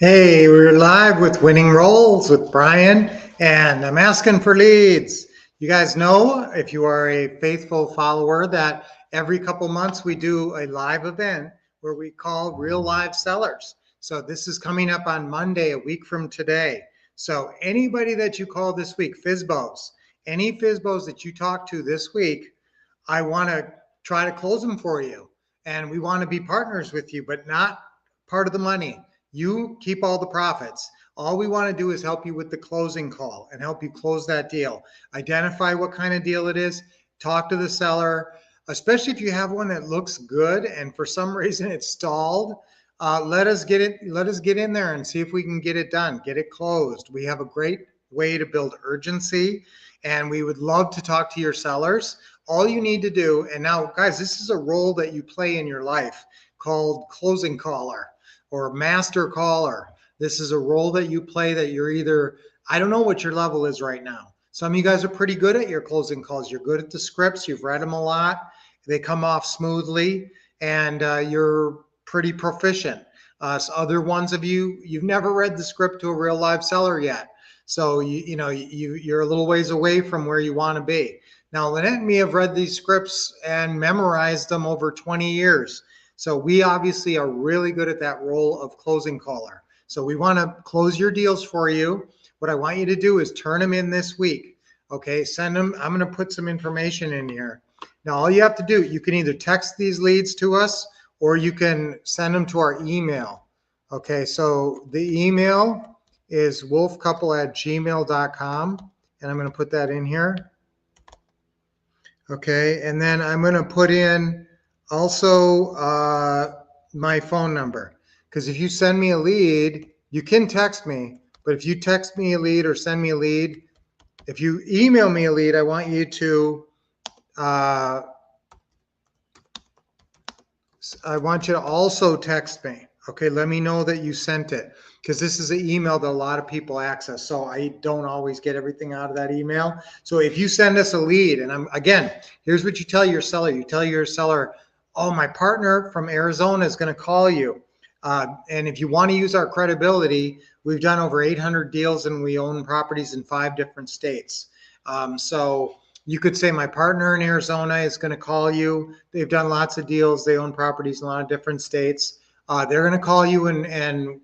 Hey, we're live with Winning Rolls with Brian, and I'm asking for leads. You guys know, if you are a faithful follower, that every couple months we do a live event where we call real live sellers. So this is coming up on Monday, a week from today. So anybody that you call this week, FISBOs, any FISBOs that you talk to this week, I want to try to close them for you. And we want to be partners with you, but not part of the money. You keep all the profits. All we want to do is help you with the closing call and help you close that deal. Identify what kind of deal it is, talk to the seller, especially if you have one that looks good and for some reason it's stalled. Let us get in there and see if we can get it done, get it closed. We have a great way to build urgency, and we would love to talk to your sellers. All you need to do, and now guys, this is a role that you play in your life called closing caller or master caller. This is a role that you play that you're either, I don't know what your level is right now. Some of you guys are pretty good at your closing calls. You're good at the scripts. You've read them a lot. They come off smoothly, and you're pretty proficient. So other ones of you, you've never read the script to a real live seller yet. So you're a little ways away from where you want to be. Now, Lynette and me have read these scripts and memorized them over 20 years. So we obviously are really good at that role of closing caller. So we want to close your deals for you. What I want you to do is turn them in this week. Okay, send them. I'm going to put some information in here. Now, all you have to do, you can either text these leads to us or you can send them to our email. Okay, so the email is wolfcouple@gmail.com, and I'm going to put that in here. Okay, and then I'm going to put in also my phone number, because if you send me a lead, you can text me, but if you text me a lead or send me a lead, if you email me a lead, I want you to also text me. Okay, let me know that you sent it, because this is an email that a lot of people access. So I don't always get everything out of that email. So if you send us a lead, and again, here's what you tell your seller. You tell your seller, oh, my partner from Arizona is going to call you. And if you want to use our credibility, we've done over 800 deals and we own properties in 5 different states. So you could say my partner in Arizona is going to call you. They've done lots of deals. They own properties in a lot of different states. They're going to call you and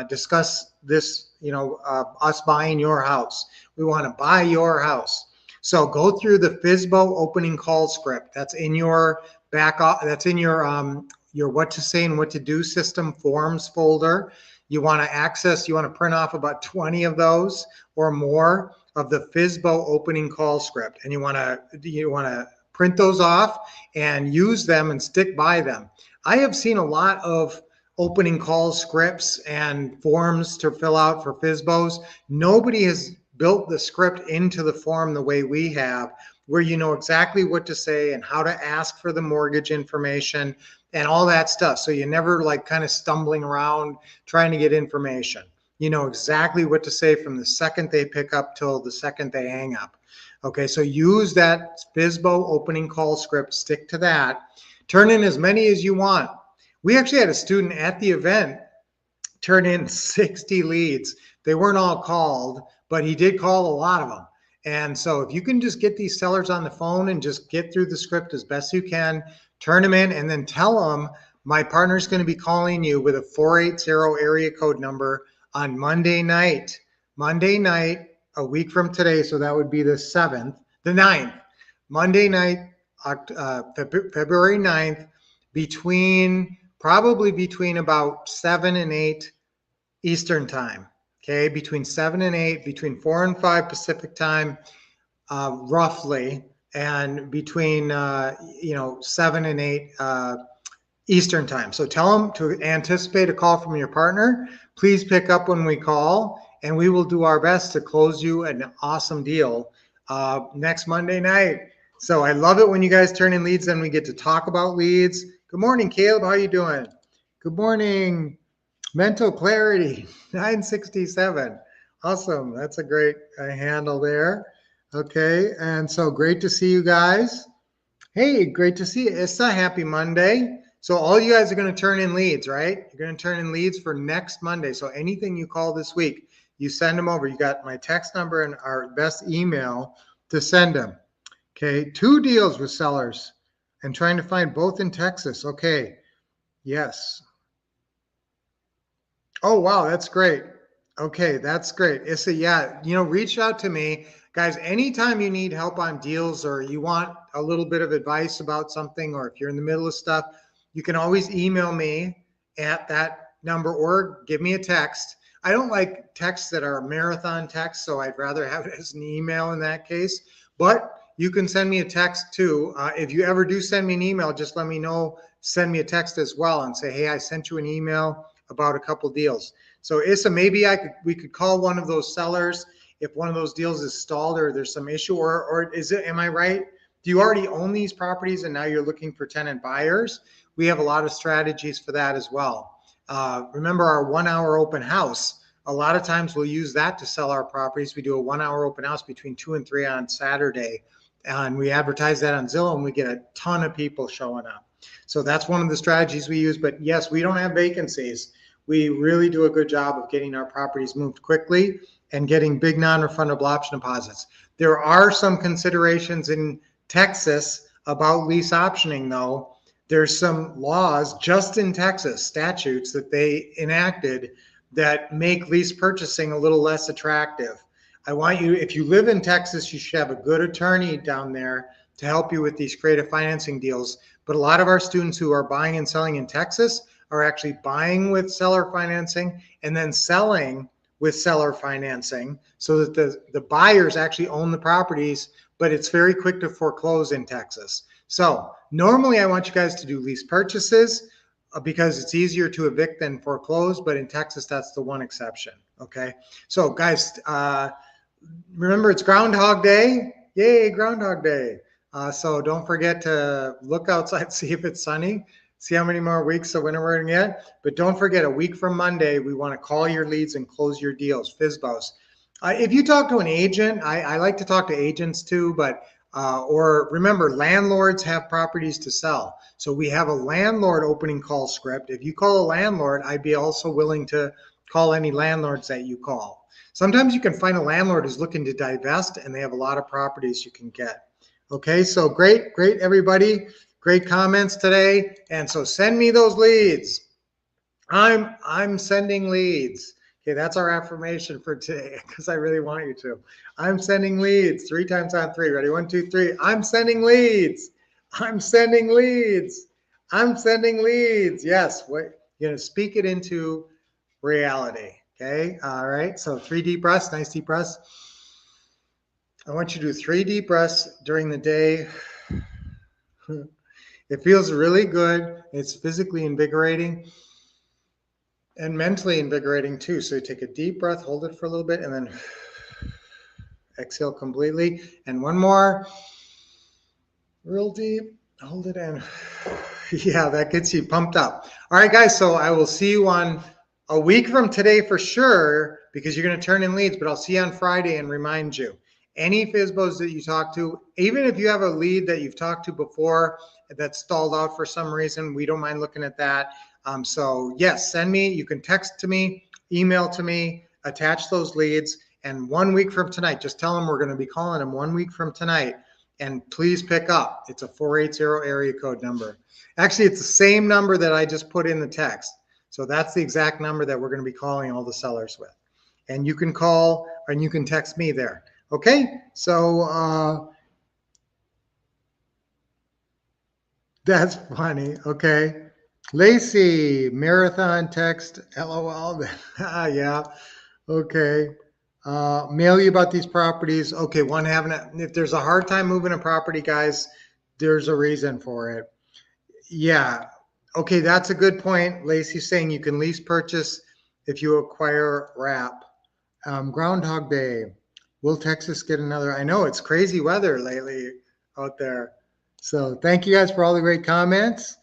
discuss this, us buying your house. We want to buy your house. So go through the FISBO opening call script. That's in your that's in your what to say and what to do system forms folder. You want to print off about 20 of those or more of the FISBO opening call script, and you want to print those off and use them and stick by them. I have seen a lot of opening call scripts and forms to fill out for FISBOs. Nobody has built the script into the form the way we have, where you know exactly what to say and how to ask for the mortgage information and all that stuff. So you're never like kind of stumbling around trying to get information. You know exactly what to say from the second they pick up till the second they hang up. Okay, so use that FISBO opening call script, stick to that. Turn in as many as you want. We actually had a student at the event turn in 60 leads. They weren't all called, but he did call a lot of them. And so if you can just get these sellers on the phone and just get through the script as best you can, turn them in, and then tell them my partner's going to be calling you with a 480 area code number on Monday night, a week from today. So that would be the 9th, Monday night, February 9th, probably between about 7 and 8 Eastern time. Okay, between 7 and 8, between 4 and 5 Pacific time, roughly, and between 7 and 8 Eastern time. So tell them to anticipate a call from your partner. Please pick up when we call, and we will do our best to close you an awesome deal next Monday night. So I love it when you guys turn in leads and we get to talk about leads. Good morning, Caleb. How are you doing? Good morning. Mental Clarity 967. Awesome. That's a great handle there. Okay. And so great to see you guys. Hey, great to see you. Issa. Happy Monday. So all you guys are going to turn in leads, right? You're going to turn in leads for next Monday. So anything you call this week, you send them over. You got my text number and our best email to send them. Okay. 2 deals with sellers and trying to find both in Texas. Okay. Yes. Oh, wow. That's great. Okay. That's great. Issa, yeah, reach out to me. Guys, anytime you need help on deals or you want a little bit of advice about something, or if you're in the middle of stuff, you can always email me at that number or give me a text. I don't like texts that are marathon texts, so I'd rather have it as an email in that case. But you can send me a text too. If you ever do send me an email, just let me know. Send me a text as well and say, hey, I sent you an email about a couple deals. So Issa, maybe we could call one of those sellers if one of those deals is stalled or there's some issue, or am I right? Do you already own these properties and now you're looking for tenant buyers? We have a lot of strategies for that as well. Remember our 1 hour open house. A lot of times we'll use that to sell our properties. We do a 1 hour open house between 2 and 3 on Saturday, and we advertise that on Zillow, and we get a ton of people showing up. So that's one of the strategies we use. But yes, we don't have vacancies. We really do a good job of getting our properties moved quickly and getting big non-refundable option deposits. There are some considerations in Texas about lease optioning, though. There's some laws just in Texas, statutes that they enacted that make lease purchasing a little less attractive. I want you, if you live in Texas, you should have a good attorney down there to help you with these creative financing deals. But a lot of our students who are buying and selling in Texas are actually buying with seller financing and then selling with seller financing so that the buyers actually own the properties, but it's very quick to foreclose in Texas. So normally I want you guys to do lease purchases because it's easier to evict than foreclose, but in Texas, that's the one exception, okay? So guys, remember it's Groundhog Day. Yay, Groundhog Day. So don't forget to look outside, see if it's sunny, see how many more weeks of winter we're gonna get. But don't forget, a week from Monday, we wanna call your leads and close your deals, FSBOs. If you talk to an agent, I like to talk to agents too, but or remember, landlords have properties to sell. So we have a landlord opening call script. If you call a landlord, I'd be also willing to call any landlords that you call. Sometimes you can find a landlord who's looking to divest and they have a lot of properties you can get. Okay, so great, everybody. Great comments today. And so send me those leads. I'm sending leads. Okay, that's our affirmation for today because I really want you to. I'm sending leads 3 times on 3. Ready? 1, 2, 3. I'm sending leads. I'm sending leads. I'm sending leads. Yes, you're going to speak it into reality. Okay, all right. So 3 deep breaths, nice deep breaths. I want you to do 3 deep breaths during the day. It feels really good. It's physically invigorating and mentally invigorating too. So you take a deep breath, hold it for a little bit, and then exhale completely. And one more, real deep, hold it in. Yeah, that gets you pumped up. All right, guys, so I will see you on a week from today for sure, because you're going to turn in leads, but I'll see you on Friday and remind you. Any FSBOs that you talk to, even if you have a lead that you've talked to before that's stalled out for some reason, we don't mind looking at that. So yes, send me, you can text to me, email to me, attach those leads. And 1 week from tonight, just tell them we're going to be calling them 1 week from tonight. And please pick up. It's a 480 area code number. Actually, it's the same number that I just put in the text. So that's the exact number that we're going to be calling all the sellers with. And you can call and you can text me there. Okay, so that's funny. Okay. Lacey, marathon text, LOL. Yeah. Okay. Mail you about these properties. Okay. If there's a hard time moving a property, guys, there's a reason for it. Yeah. Okay. That's a good point. Lacey's saying you can lease purchase if you acquire wrap. Groundhog Day. Will Texas get another? I know it's crazy weather lately out there. So thank you guys for all the great comments.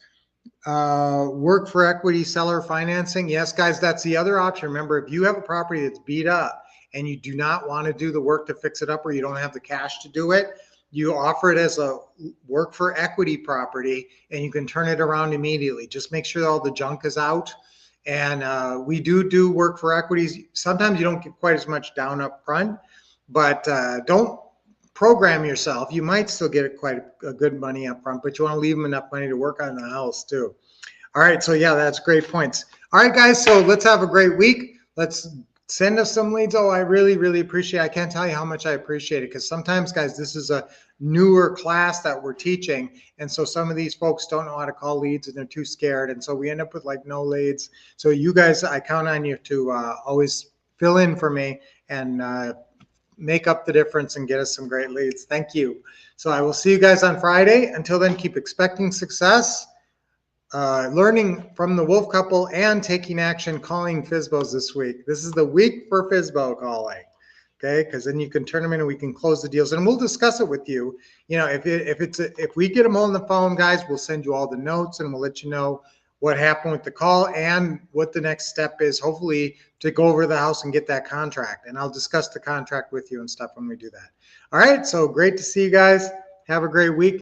Work for equity seller financing. Yes, guys, that's the other option. Remember, if you have a property that's beat up and you do not want to do the work to fix it up, or you don't have the cash to do it, you offer it as a work for equity property and you can turn it around immediately. Just make sure all the junk is out. And we do work for equities. Sometimes you don't get quite as much down up front, but don't program yourself. You might still get quite a good money up front, but you want to leave them enough money to work on the house too. All right, so yeah, that's great points. All right, guys, so let's have a great week. Let's send us some leads. Oh, I really appreciate it. I can't tell you how much I appreciate it, because sometimes, guys, this is a newer class that we're teaching, and so some of these folks don't know how to call leads and they're too scared, and so we end up with like no leads. So you guys, I count on you to always fill in for me and make up the difference and get us some great leads. Thank you. So I will see you guys on Friday. Until then, keep expecting success, learning from the Wolf couple, and taking action, calling FSBOs this week. This is the week for FSBO calling. Okay, because then you can turn them in and we can close the deals, and we'll discuss it with you. You know, if we get them on the phone, guys, we'll send you all the notes and we'll let you know what happened with the call and what the next step is, hopefully to go over the house and get that contract. And I'll discuss the contract with you and stuff when we do that. All right, so great to see you guys. Have a great week.